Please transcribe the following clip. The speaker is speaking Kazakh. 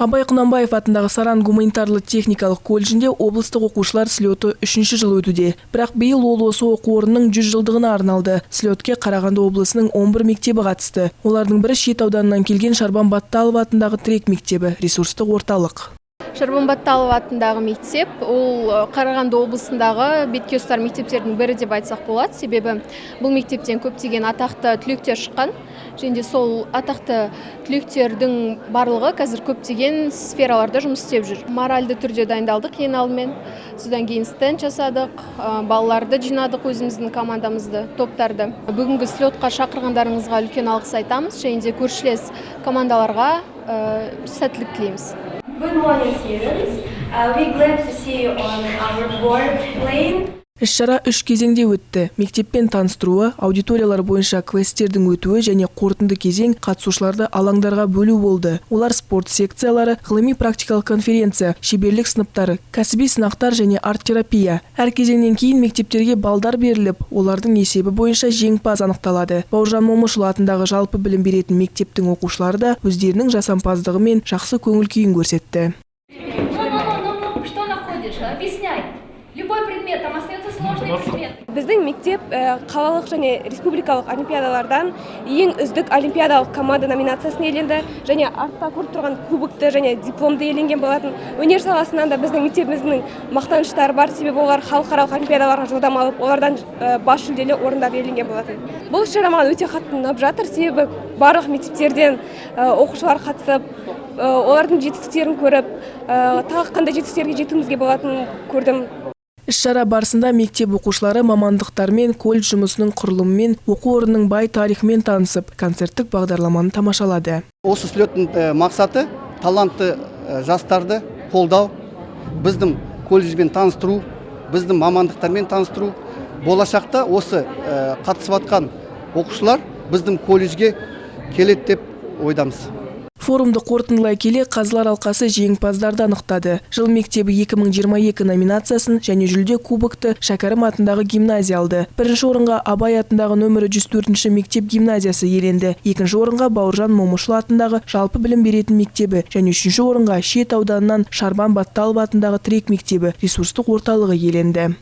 Абай Құнанбаев атындағы Саран гуманитарлы техникалық колледжінде облыстық оқушылар слеті 3-ші жыл өтуде. Бірақ биыл ол осы оқу орнының 100 жылдығына арналды. Слетке Қарағанды облысының 11 мектебі қатысты. Олардың бірі Шет ауданынан келген Шарбан Батталов атындағы Тірек мектебі, ресурстық орталық. Шарбан Батталов атындағы мектеп, ол Қарағанды облысындағы бетке ұстар мектептердің бірі деп айтсақ болады. Себебі бұл мектептен көптеген атақты түлектер шыққан. Және сол атақты түлектердің барлығы қазір көптеген сфераларда жұмыс істеп жүр. Моральды түрде дайындалдық ең алдымен. Содан кейін стенд жасадық, балаларды жинадық, өзіміздің командамызды, топтарды. Бүгінгі слетқа шақырғандарыңызға үлкен алғыс айтамыз. Және де көршілес командаларға сәттілік тілейміз. Good morning, students. We're glad to see you on our board playing. Іс-шара 3 кезеңде өтті. Мектеппен таныстыруы, аудиториялар бойынша квестердің өтуі және қорытынды кезең қатысушыларды алаңдарға бөлу болды. Олар спорт секциялары, ғылыми-практикалық конференция, шеберлік сыныптары, кәсіби сынақтар және арт-терапия. Әр кезеңнен кейін мектептерге балдар беріліп, олардың есебі бойынша жеңімпаз анықталады. Бауыржан Момышұлы атындағы жалпы білім беретін мектептің оқушылары да өздерінің жасампаздығы мен жақсы көңіл күйін көрсетті. Что находишь? Объясняй. Любой предмет, там остается сложный предмет. Біздің мектеп қалалық және республикалық олимпиадалардан ең үздік олимпиадалық команда номинациясын иеленді, және артта көріп тұрған кубокты және дипломды иеленген болатын. Өнер саласынан да біздің мектебіміздің мақтаныштары бар, себебі олар халықаралық олимпиадаларға жолдама алып, олардан бас жүлделі орындар иеленген болатын. Бұл іс-шара маған өте қатты ұнап жатыр, себебі барлық мектептерден оқушылар қатысып, олардың жетістіктерін көріп, тағы қандай жетістіктерге жетуімізге болатынын көрдім. Іс-шара барысында мектеп оқушылары мамандықтармен, колледж жұмысының құрылымымен, оқу орнының бай тарихымен танысып, концерттік бағдарламаны тамашалады. Осы слеттің мақсаты талантты жастарды қолдау, біздің колледжбен таныстыру, біздің мамандықтармен таныстыру. Болашақта осы қатысып атқан оқушылар біздің колледжге келеді деп ойдамыз. Форумды қорытындылай келе Қазылар алқасы жеңімпаздарды анықтады. Жыл мектебі 2022 номинациясын және жүлде кубокты Шәкәрім атындағы гимназия алды. Бірінші орынға Абай атындағы нөмірі 104-ші мектеп гимназиясы иеленді. Екінші орынға Бауыржан Момышұлы атындағы жалпы білім беретін мектебі және үшінші орынға Шет ауданынан Шарбан Батталов атындағы Тірек мектебі, ресурстық орталығы иеленді.